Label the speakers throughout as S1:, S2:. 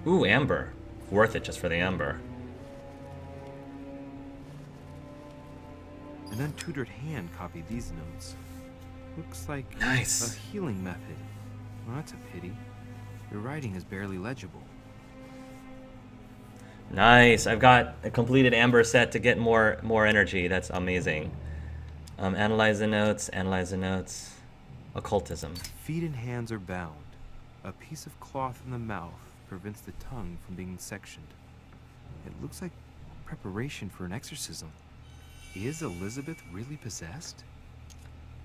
S1: Ooh, amber. Worth it just for the amber.
S2: An untutored hand copied these notes. Looks like
S1: Nice.
S2: a healing method. Well, that's a pity. Your writing is barely legible.
S1: Nice. I've got a completed amber set to get more energy. That's amazing. Analyze the notes. Analyze the notes. Occultism.
S2: Feet and hands are bound. A piece of cloth in the mouth prevents the tongue from being sectioned. It looks like preparation for an exorcism. Is Elizabeth really possessed?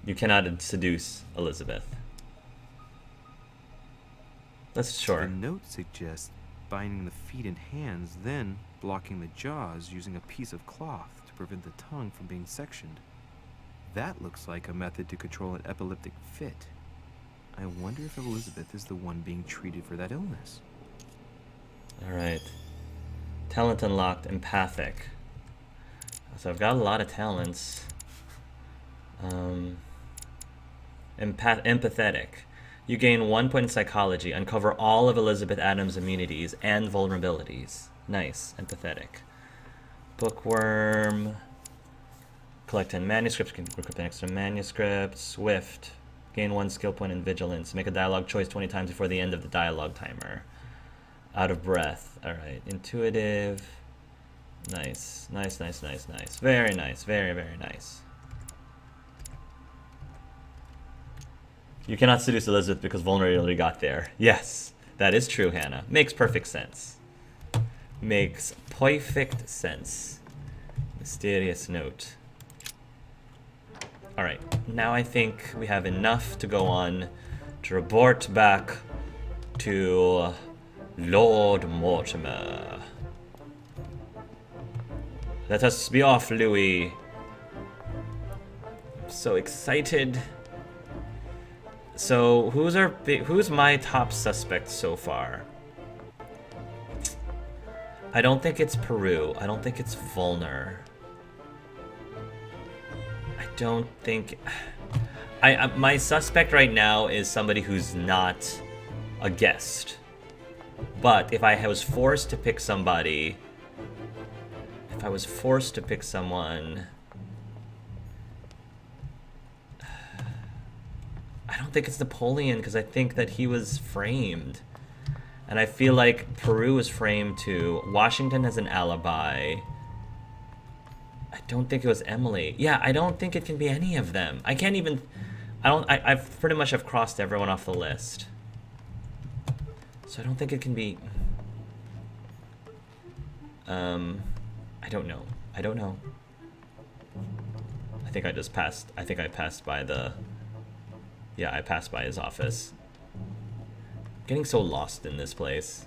S1: You cannot seduce Elizabeth. That's sure.
S2: The note suggests binding the feet and hands, then blocking the jaws using a piece of cloth to prevent the tongue from being sectioned. That looks like a method to control an epileptic fit. I wonder if Elizabeth is the one being treated for that illness.
S1: Alright. Talent unlocked. Empathic. So I've got a lot of talents. Empathetic. You gain 1 point in psychology. Uncover all of Elizabeth Adams' immunities and vulnerabilities. Nice. Empathetic. Bookworm. Collect 10 manuscripts. Can equip an extra manuscript. Swift. Gain 1 skill point in vigilance. Make a dialogue choice 20 times before the end of the dialogue timer. Out of breath. Alright. Intuitive. Nice. Nice, nice, nice, nice. Very nice. Very, very nice. You cannot seduce Elizabeth because vulnerability got there. Yes, that is true, Hannah. Makes perfect sense. Makes perfect sense. Mysterious note. Alright, now I think we have enough to go on to report back to Lord Mortimer. Let us be off, Louis. I'm so excited. So, who's my top suspect so far? I don't think it's Peru. I don't think it's Volner. I don't think... my suspect right now is somebody who's not a guest. But if I was forced to pick somebody... If I was forced to pick someone... I don't think it's Napoleon, because I think that he was framed. And I feel like Peru was framed too. Washington has an alibi. I don't think it was Emily. Yeah, I don't think it can be any of them. I can't even... I've pretty much have crossed everyone off the list. So I don't think it can be... I don't know. I don't know. I think I just passed... I think I passed by the... Yeah, I passed by his office. Getting so lost in this place.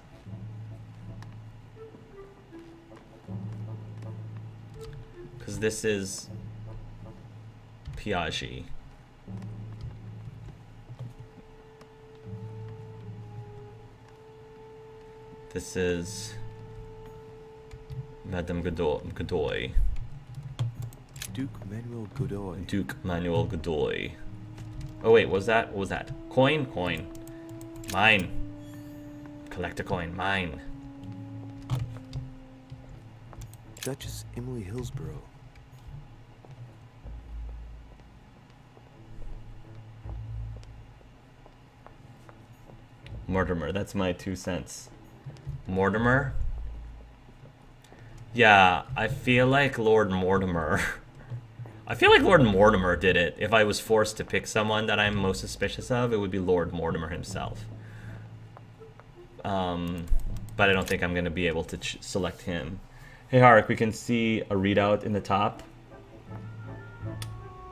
S1: Because this is Piaggi. This is Madame Godoy.
S2: Duke Manuel Godoy.
S1: Duke Manuel Godoy. Oh wait, what was that? Coin? Coin. Mine. Collect a coin. Mine.
S2: Duchess Emily Hillsborough.
S1: Mortimer, that's my 2 cents. Mortimer? Yeah, I feel like Lord Mortimer. I feel like Lord Mortimer did it. If I was forced to pick someone that I'm most suspicious of, it would be Lord Mortimer himself. But I don't think I'm going to be able to select him. Hey, Harik, we can see a readout in the top.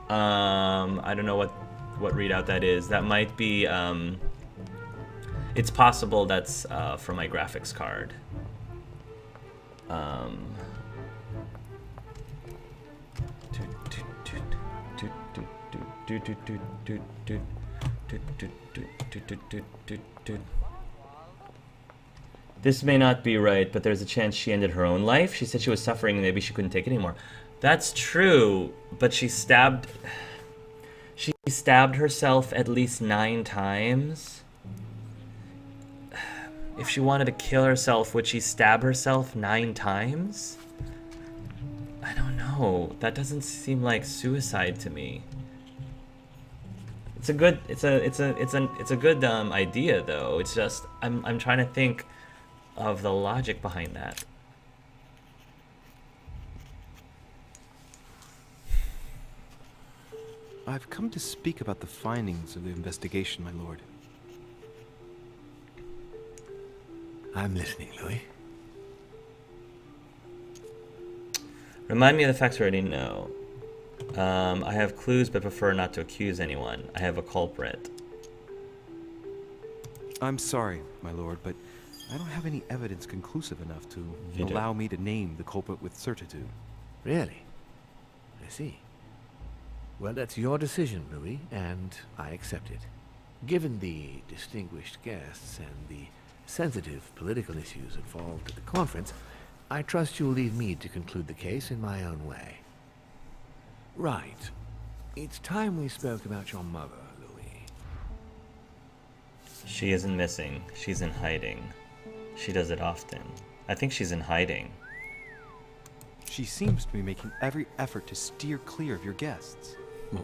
S1: I don't know what readout that is. That might be... it's possible that's from my graphics card. This may not be right, but there's a chance she ended her own life. She said she was suffering and maybe she couldn't take it anymore. That's true, but she stabbed herself at least 9 times. If she wanted to kill herself, would she stab herself 9 times? I don't know. That doesn't seem like suicide to me. It's a good idea though. It's just I'm trying to think of the logic behind that.
S2: I've come to speak about the findings of the investigation, my lord.
S3: I'm listening, Louis.
S1: Remind me of the facts we already know. I have clues but prefer not to accuse anyone. I have a culprit.
S2: I'm sorry, my lord, but I don't have any evidence conclusive enough to
S1: You
S2: allow me to name the culprit with certitude.
S3: Really? I see. Well, that's your decision, Louis, and I accept it. Given the distinguished guests and the sensitive political issues involved at the conference, I trust you'll leave me to conclude the case in my own way. Right. It's time we spoke about your mother, Louis.
S1: She isn't missing. She's in hiding. She does it often. I think she's in hiding.
S2: She seems to be making every effort to steer clear of your guests.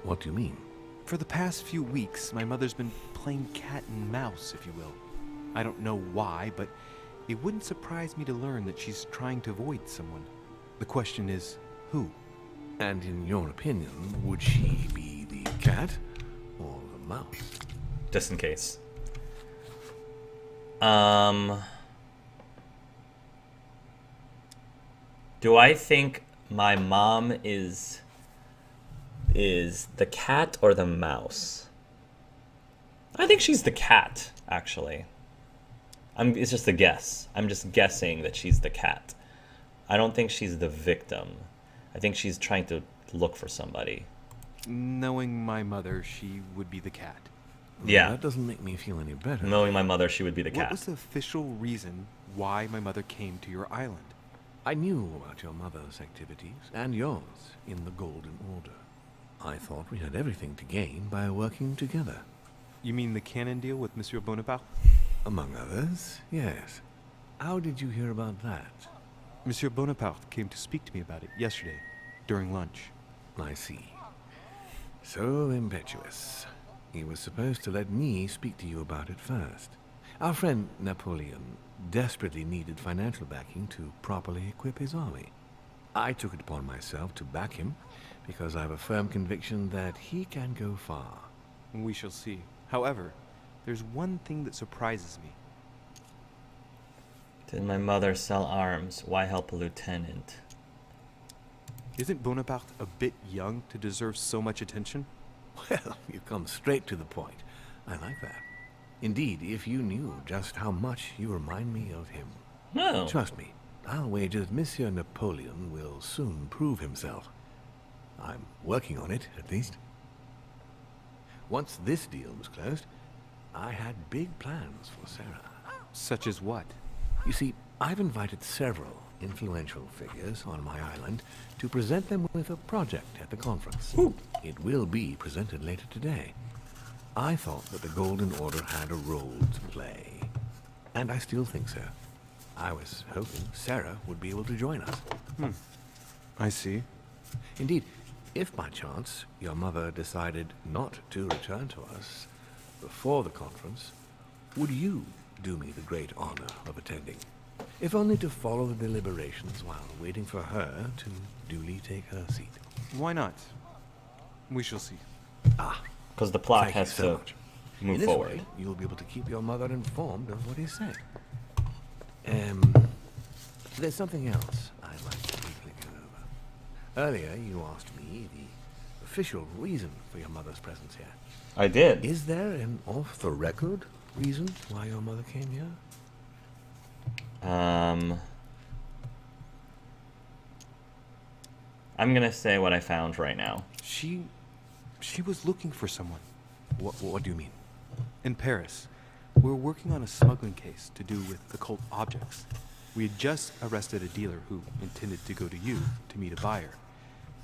S3: What do you mean?
S2: For the past few weeks, my mother's been playing cat and mouse, if you will. I don't know why, but it wouldn't surprise me to learn that she's trying to avoid someone. The question is, who?
S3: And in your opinion, would she be the cat or the mouse?
S1: Just in case. Do I think my mom is the cat or the mouse? I think she's the cat, actually. It's just a guess. I'm just guessing that she's the cat. I don't think she's the victim. I think she's trying to look for somebody.
S2: Knowing my mother, she would be the cat.
S1: Yeah.
S3: That doesn't make me feel any better.
S1: Knowing my mother, she would be the
S2: What
S1: cat.
S2: was the official reason why my mother came to your island?
S3: I knew about your mother's activities, and yours, in the Golden Order. I thought we had everything to gain by working together.
S2: You mean the canon deal with Monsieur Bonaparte?
S3: Among others, yes. How did you hear about that?
S2: Monsieur Bonaparte came to speak to me about it yesterday, during lunch.
S3: I see. So impetuous. He was supposed to let me speak to you about it first. Our friend Napoleon desperately needed financial backing to properly equip his army. I took it upon myself to back him because I have a firm conviction that he can go far.
S2: We shall see. However, there's one thing that surprises me.
S1: Did my mother sell arms? Why help a lieutenant?
S2: Isn't Bonaparte a bit young to deserve so much attention?
S3: Well, you come straight to the point. I like that. Indeed, if you knew just how much you remind me of him.
S1: No.
S3: Trust me, I'll wager that Monsieur Napoleon will soon prove himself. I'm working on it, at least. Once this deal was closed, I had big plans for Sarah.
S2: Such as what?
S3: You see, I've invited several influential figures on my island to present them with a project at the conference.
S1: Ooh.
S3: It will be presented later today. I thought that the Golden Order had a role to play, and I still think so. I was hoping Sarah would be able to join us.
S2: I see.
S3: Indeed, if by chance your mother decided not to return to us before the conference, would you do me the great honor of attending? If only to follow the deliberations while waiting for her to duly take her seat.
S2: Why not? We shall see.
S3: Ah,
S1: Because the plot
S3: thank you
S1: has
S3: so
S1: to
S3: much.
S1: move
S3: In this
S1: forward.
S3: way, you'll be able to keep your mother informed of what is said. There's something else I'd like to briefly go over. Earlier, you asked me the official reason for your mother's presence here.
S1: I did.
S3: Is there an off-the-record reason why your mother came here?
S1: I'm gonna say what I found right now.
S2: She was looking for someone.
S3: What do you mean?
S2: In Paris, we were working on a smuggling case to do with occult objects. We had just arrested a dealer who intended to go to you to meet a buyer.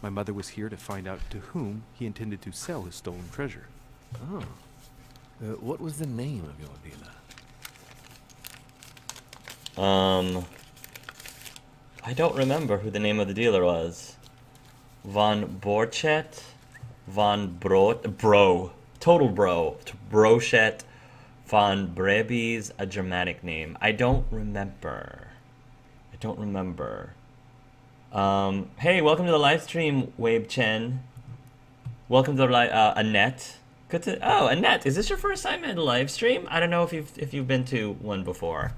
S2: My mother was here to find out to whom he intended to sell his stolen treasure.
S3: Oh. What was the name of your dealer?
S1: I don't remember who the name of the dealer was. Von Borchet? Total bro. Brochet. Von Brebi's a Germanic name. I don't remember. Hey, welcome to the live stream, Wabe Chen. Welcome to the Annette. Annette, is this your first time in a live stream? I don't know if you've been to one before.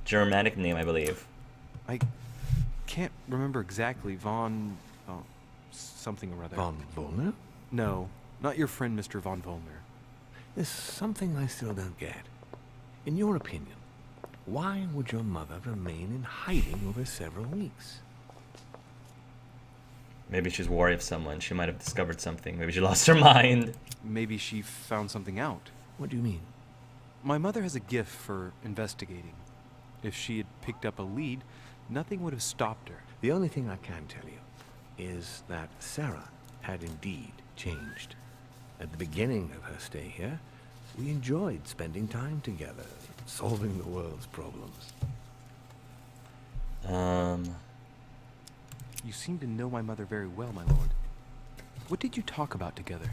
S1: Germanic name, I believe.
S2: I can't remember exactly. Von... Oh, something or other.
S3: Von Volner?
S2: No, not your friend, Mr. Von Volner.
S3: There's something I still don't get. In your opinion, why would your mother remain in hiding over several weeks?
S1: Maybe she's worried of someone. She might have discovered something. Maybe she lost her mind.
S2: Maybe she found something out.
S3: What do you mean?
S2: My mother has a gift for investigating. If she had picked up a lead, nothing would have stopped her.
S3: The only thing I can tell you is that Sarah had indeed changed. At the beginning of her stay here, we enjoyed spending time together, solving the world's problems.
S2: You seem to know my mother very well, my lord. What did you talk about together?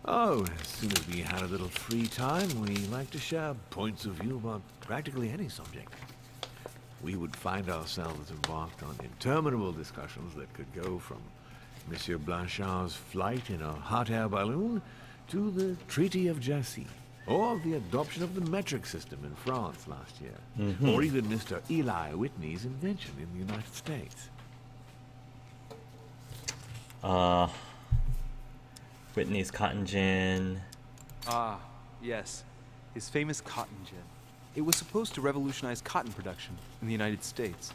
S3: Oh, as soon as we had a little free time, we liked to share points of view about practically any subject. We would find ourselves embarked on interminable discussions that could go from Monsieur Blanchard's flight in a hot air balloon to the Treaty of Jassy, or the adoption of the metric system in France last year, or even Mr. Eli Whitney's invention in the United States.
S1: Whitney's cotton gin.
S2: Ah, yes. His famous cotton gin. It was supposed to revolutionize cotton production in the United States.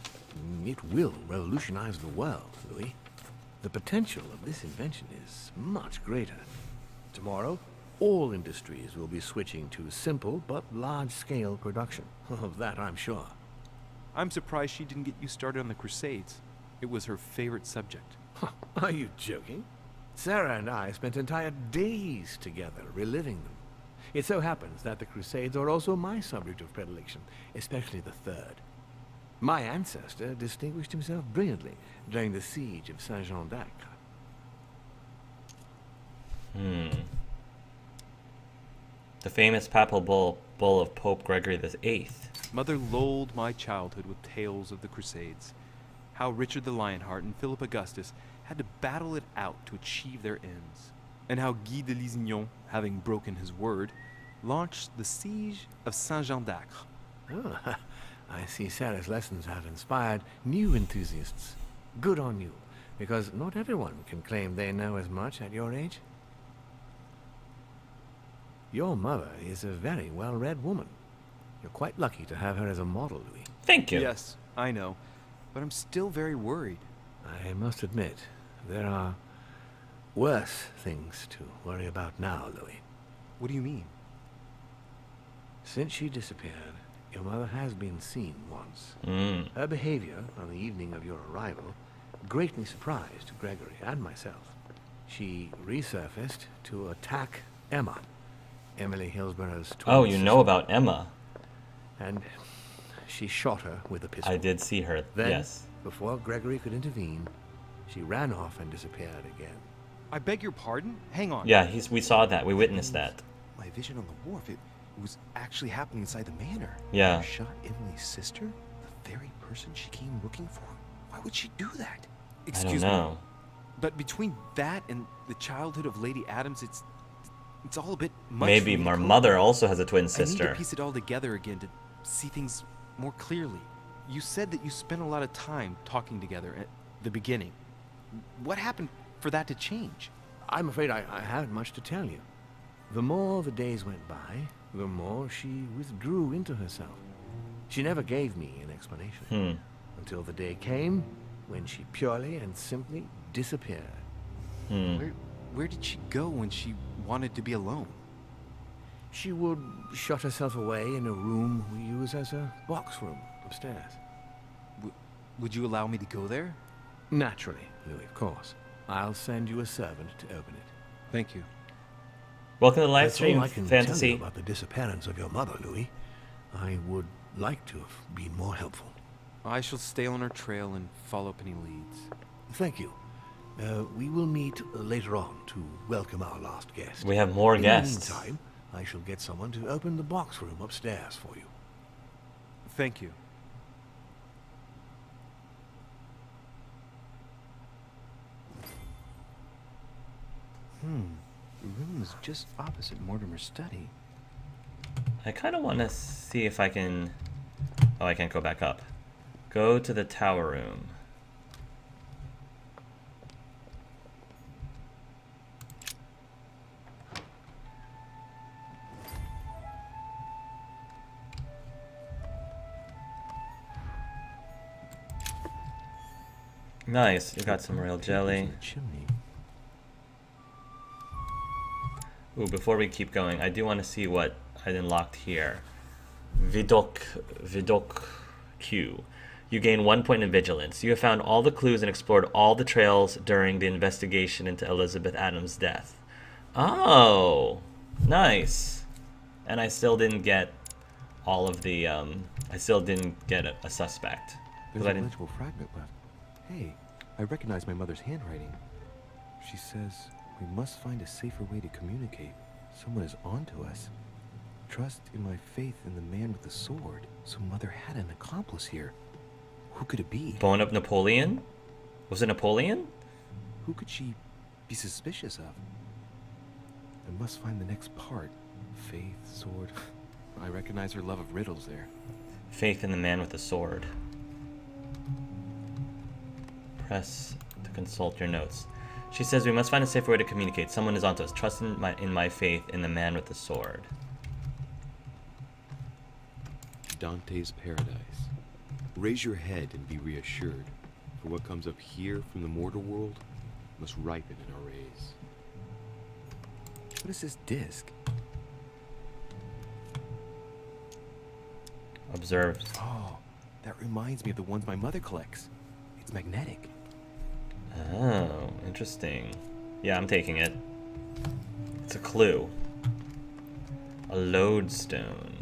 S3: It will revolutionize the world, Louis. The potential of this invention is much greater. Tomorrow, all industries will be switching to simple but large-scale production. Of that, I'm sure.
S2: I'm surprised she didn't get you started on the Crusades. It was her favorite subject.
S3: Are you joking? Sarah and I spent entire days together reliving them. It so happens that the Crusades are also my subject of predilection, especially the third. My ancestor distinguished himself brilliantly during the siege of Saint-Jean-d'Acre.
S1: The famous papal bull of Pope Gregory VIII.
S2: Mother lulled my childhood with tales of the Crusades. How Richard the Lionheart and Philip Augustus had to battle it out to achieve their ends. And how Guy de Lusignan, having broken his word, launched the siege of Saint-Jean-d'Acre.
S3: Oh, I see Sarah's lessons have inspired new enthusiasts. Good on you, because not everyone can claim they know as much at your age. Your mother is a very well-read woman. You're quite lucky to have her as a model, Louis.
S1: Thank you.
S2: Yes, I know, but I'm still very worried.
S3: I must admit, there are worse things to worry about now, Louis.
S2: What do you mean?
S3: Since she disappeared, your mother has been seen once. Her behavior on the evening of your arrival greatly surprised Gregory and myself. She resurfaced to attack Emma, Emily Hillsborough's twin
S1: Oh, you know
S3: sister,
S1: about Emma.
S3: and she shot her with a pistol.
S1: I did see her,
S3: Then,
S1: yes.
S3: before Gregory could intervene, she ran off and disappeared again.
S2: I beg your pardon? Hang on.
S1: Yeah, we saw that. We witnessed that.
S4: My vision on the wharf, it was actually happening inside the manor.
S1: Yeah.
S4: You shot Emily's sister? The very person she came looking for? Why would she do that?
S2: Excuse
S1: I don't
S2: me.
S1: know.
S2: But between that and the childhood of Lady Adams, it's all a bit much.
S1: Maybe
S2: for me to
S1: our
S2: cope
S1: mother
S2: with.
S1: also has a twin
S2: I need
S1: sister.
S2: to piece it all together again to see things more clearly. You said that you spent a lot of time talking together at the beginning. What happened for that to change?
S3: I'm afraid I haven't much to tell you. The more the days went by, the more she withdrew into herself. She never gave me an explanation. Until the day came when she purely and simply disappeared.
S2: Where did she go when she wanted to be alone?
S3: She would shut herself away in a room we use as a box room upstairs.
S2: Would you allow me to go there?
S3: Naturally, Louis, of course. I'll send you a servant to open it.
S2: Thank you.
S1: Welcome to the live
S3: That's all
S1: stream,
S3: I can tell
S1: Fantasy.
S3: you about the disappearance of your mother, Louis. I would liked to have been more helpful.
S2: I shall stay on our trail and follow up any leads.
S3: Thank you. We will meet later on to welcome our last guest.
S1: We have more guests.
S3: In the meantime, I shall get someone to open the box room upstairs for you.
S2: Thank you.
S4: The room is just opposite Mortimer's study.
S1: I kind of want to see if I can... Oh, I can't go back up. Go to the tower room. Nice, you got some royal jelly.
S4: In the chimney.
S1: Ooh, before we keep going, I do want to see what I unlocked here. Vidok Q. You gain 1 point in vigilance. You have found all the clues and explored all the trails during the investigation into Elizabeth Adams' death. Oh, nice. And I still didn't get all of the, I still didn't get a suspect.
S4: There's
S1: I
S4: a
S1: didn't...
S4: legible fragment left. Hey, I recognize my mother's handwriting. She says we must find a safer way to communicate. Someone is onto us. Trust in my faith in the man with the sword. So Mother had an accomplice here. Who could it be?
S1: Blowing up Napoleon? Was it Napoleon?
S4: Who could she be suspicious of? I must find the next part. Faith, sword. I recognize her love of riddles there.
S1: Faith in the man with the sword. Press to consult your notes. She says we must find a safer way to communicate. Someone is onto us. Trust in my faith in the man with the sword.
S5: Dante's Paradise. Raise your head and be reassured, for what comes up here from the mortal world must ripen in our rays.
S4: What is this disc?
S1: Observe.
S4: Oh, that reminds me of the ones my mother collects. It's magnetic.
S1: Oh, interesting. Yeah, I'm taking it. It's a clue. A lodestone.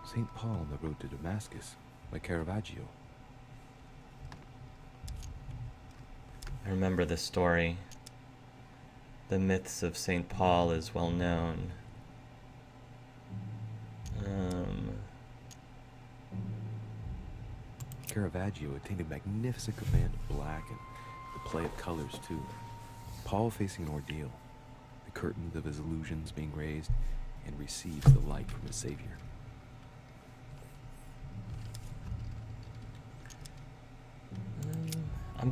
S4: St. Paul on the road to Damascus by Caravaggio.
S1: I remember this story. The myths of St. Paul is well known.
S4: Caravaggio attained a magnificent command of black and the play of colors too. Paul facing an ordeal, the curtains of his illusions being raised, and receives the light from his Savior.
S1: I'm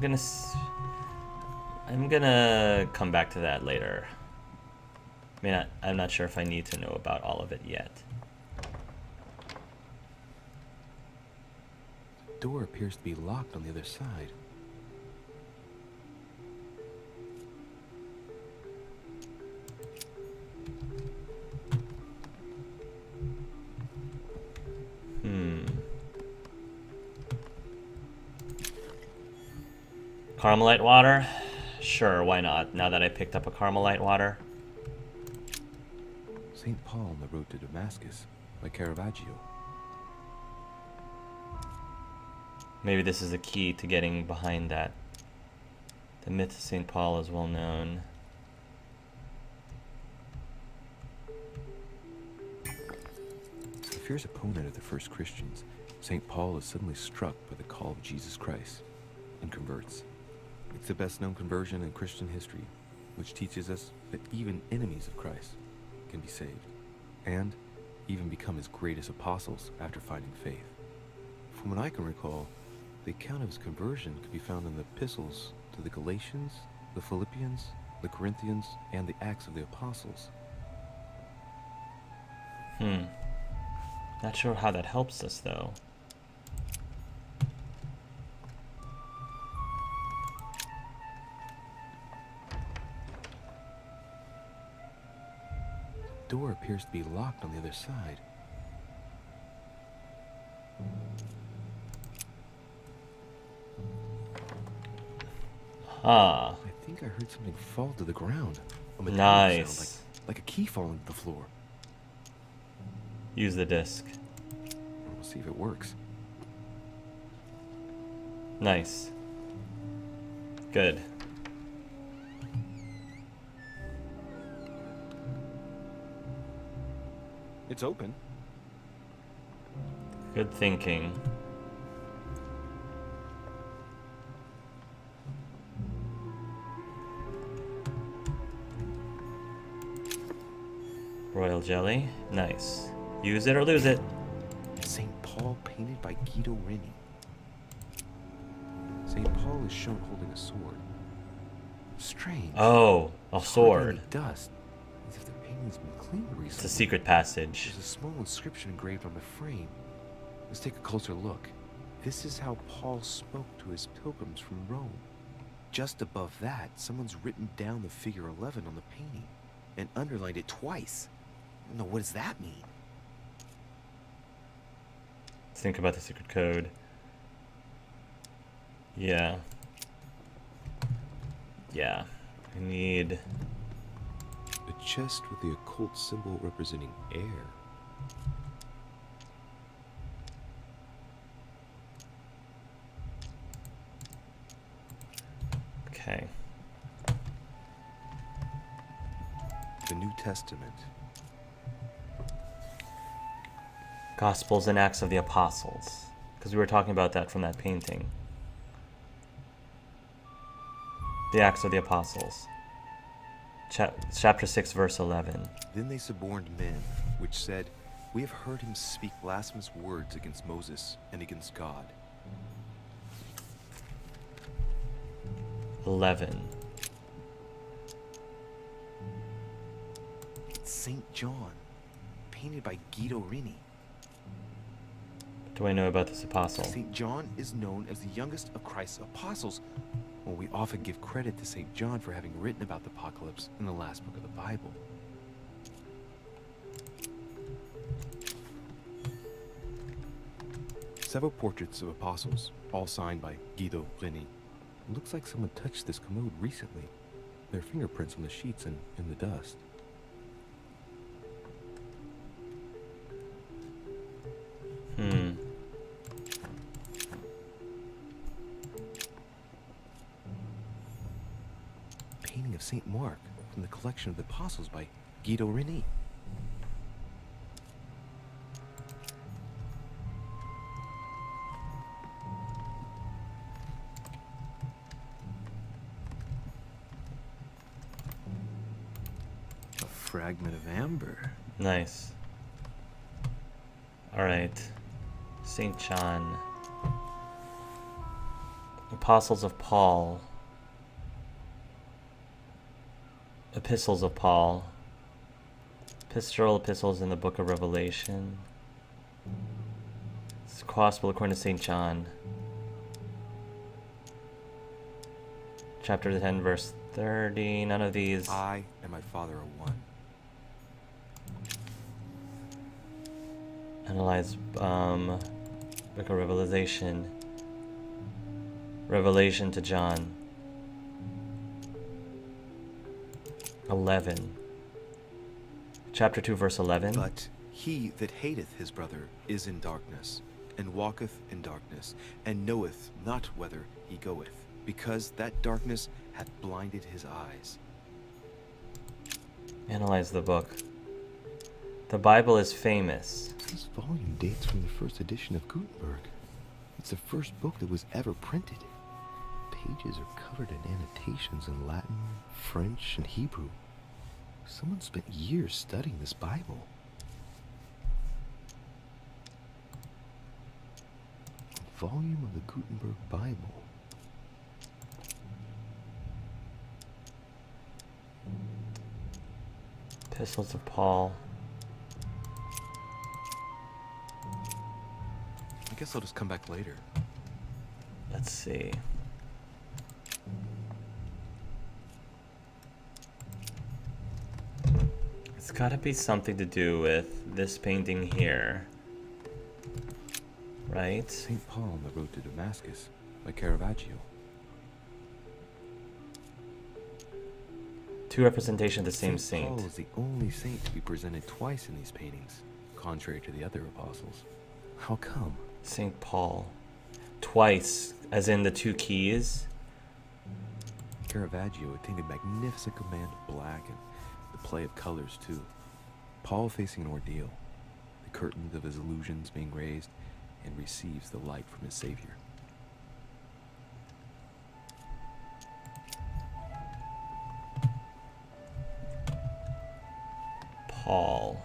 S1: gonna come back to that later. I mean, I'm not sure if I need to know about all of it yet.
S4: The door appears to be locked on the other side.
S1: Carmelite water? Sure, why not? Now that I picked up a Carmelite water.
S4: St. Paul on the road to Damascus by Caravaggio.
S1: Maybe this is the key to getting behind that. The myth of St. Paul is well known.
S4: A fierce opponent of the first Christians, St. Paul is suddenly struck by the call of Jesus Christ and converts. It's the best known conversion in Christian history, which teaches us that even enemies of Christ can be saved, and even become his greatest apostles after finding faith. From what I can recall, the account of his conversion could be found in the epistles to the Galatians, the Philippians, the Corinthians, and the Acts of the Apostles.
S1: Not sure how that helps us, though.
S4: The door appears to be locked on the other side.
S1: Ah,
S4: I think I heard something fall to the ground. A metallic sound,
S1: nice.
S4: like a key falling to the floor.
S1: Use the disc.
S4: We'll see if it works.
S1: Nice. Good.
S4: It's open.
S1: Good thinking. Royal jelly. Nice. Use it or lose it.
S4: St. Paul painted by Guido Reni. St. Paul is shown holding a sword. Strange.
S1: Oh, a
S4: Hardly
S1: sword.
S4: any dust, as if the painting's been cleaned recently.
S1: It's a secret passage.
S4: There's a small inscription engraved on the frame. Let's take a closer look. This is how Paul spoke to his pilgrims from Rome. Just above that, someone's written down the figure 11 on the painting and underlined it twice. No, what does that mean?
S1: Think about the secret code. Yeah. Yeah. I need...
S5: A chest with the occult symbol representing air.
S1: Okay.
S4: The New Testament.
S1: Gospels and Acts of the Apostles. Because we were talking about that from that painting. The Acts of the Apostles. Chapter 6, verse 11.
S4: Then they suborned men, which said, "We have heard him speak blasphemous words against Moses and against God."
S1: 11.
S4: It's St. John, painted by Guido Reni.
S1: What do I know about this apostle?
S4: St. John is known as the youngest of Christ's apostles. Well, we often give credit to St. John for having written about the apocalypse in the last book of the Bible. Several portraits of apostles, all signed by Guido Reni. It looks like someone touched this commode recently. There are fingerprints on the sheets and in the dust. Painting of St. Mark from the collection of the apostles by Guido Reni. A fragment of amber.
S1: Nice. Alright. St. John. Apostles of Paul. Epistles of Paul. Pastoral epistles in the book of Revelation. It's Gospel according to St. John. Chapter 10, verse 30. None of these.
S4: I and my Father are one.
S1: Analyze book of Revelation. Revelation to John. 11. Chapter 2, verse 11.
S4: But he that hateth his brother is in darkness, and walketh in darkness, and knoweth not whither he goeth, because that darkness hath blinded his eyes.
S1: Analyze the book. The Bible is famous.
S4: This volume dates from the first edition of Gutenberg. It's the first book that was ever printed. Pages are covered in annotations in Latin, French, and Hebrew. Someone spent years studying this Bible. A volume of the Gutenberg Bible.
S1: Epistles of Paul.
S4: I guess I'll just come back later.
S1: Let's see. It's gotta be something to do with this painting here. Right?
S4: St. Paul on the Road to Damascus by Caravaggio.
S1: Two representations of the same
S4: Saint
S1: saint.
S4: Paul is the only saint to be presented twice in these paintings, contrary to the other apostles. How come?
S1: Saint Paul. Twice, as in the two keys.
S4: Caravaggio attained a magnificent command of black and the play of colors too. Paul facing an ordeal, the curtains of his illusions being raised, and receives the light from his Savior.
S1: Paul.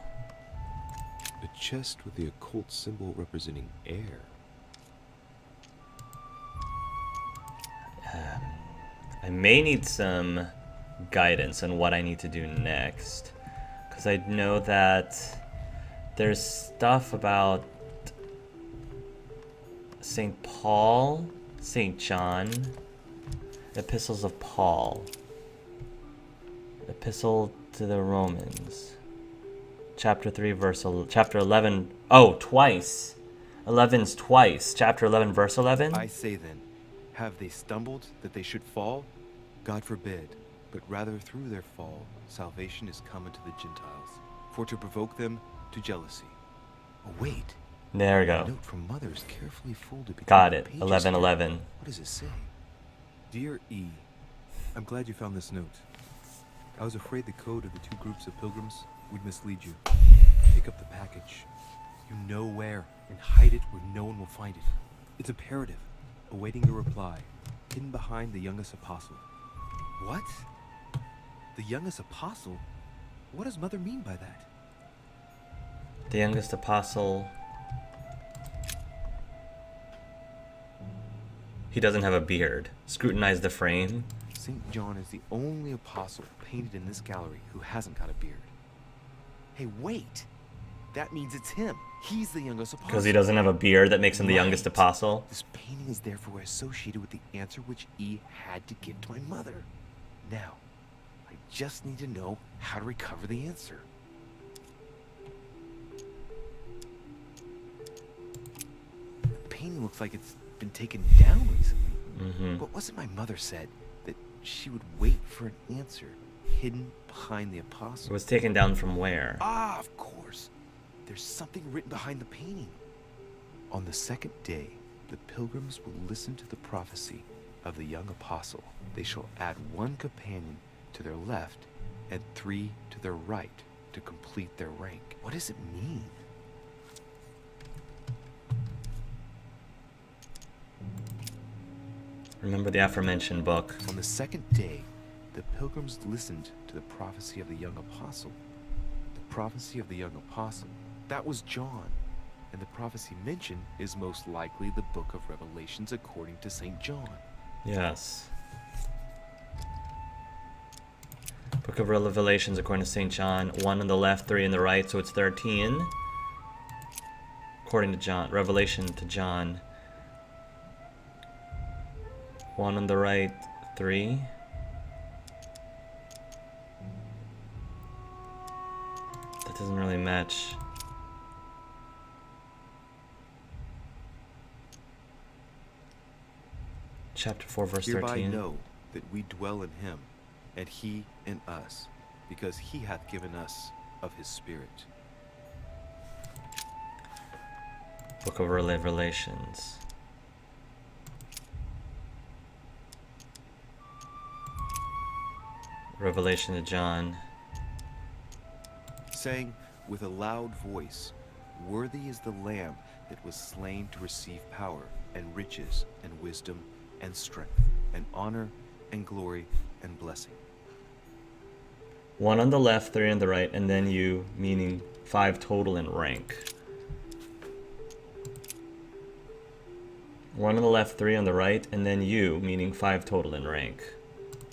S5: A chest with the occult symbol representing air.
S1: I may need some guidance on what I need to do next. Because I know that there's stuff about St. Paul, St. John, Epistles of Paul, Epistle to the Romans, chapter 3, chapter 11. Oh, twice. 11's twice. Chapter 11, verse 11.
S2: I say then, have they stumbled that they should fall? God forbid, but rather through their fall, salvation is come unto the Gentiles, for to provoke them to jealousy.
S3: Oh, wait.
S1: There we
S3: A
S1: go.
S3: note from Mother is carefully folded between
S1: Got
S3: the
S1: it.
S3: pages
S1: 11:11.
S3: here. What does it say?
S2: Dear E, I'm glad you found this note. I was afraid the code of the two groups of pilgrims would mislead you. Pick up the package. You know where, and hide it where no one will find it. It's imperative, awaiting your reply, hidden behind the youngest apostle. What? The youngest apostle? What does Mother mean by that?
S1: The youngest apostle. He doesn't have a beard. Scrutinize the frame.
S2: St. John is the only apostle painted in this gallery who hasn't got a beard. Hey, wait! That means it's him. He's the youngest apostle.
S1: Because he doesn't have a beard that makes him the youngest
S2: Right.
S1: apostle.
S2: This painting is therefore associated with the answer which E had to give to my mother. Now, I just need to know how to recover the answer. The painting looks like it's been taken down recently. But wasn't my mother said that she would wait for an answer hidden behind the
S1: It
S2: apostle?
S1: was taken down from where?
S2: Ah, of course. There's something written behind the painting. On the second day, the pilgrims will listen to the prophecy of the young apostle. They shall add one companion to their left and 3 to their right to complete their rank. What does it mean?
S1: Remember the aforementioned book.
S2: On the second day, the pilgrims listened to the prophecy of the young apostle. The prophecy of the young apostle, that was John. And the prophecy mentioned is most likely the book of Revelations according to St. John.
S1: Yes. Book of Revelations according to St. John. 1 on the left, 3 on the right, so it's 13. According to John. Revelation to John. 1 on the right, 3. That doesn't really match. Chapter 4, verse
S2: Hereby
S1: 13.
S2: know that we dwell in him, and he in us, because he hath given us of his Spirit.
S1: Book of Revelations. Revelation to John.
S2: Saying with a loud voice, worthy is the Lamb that was slain to receive power, and riches, and wisdom, and strength, and honor, and glory, and blessing.
S1: 1 on the left, 3 on the right, and then you, meaning 5 total in rank. 1 on the left, 3 on the right, and then you, meaning 5 total in rank.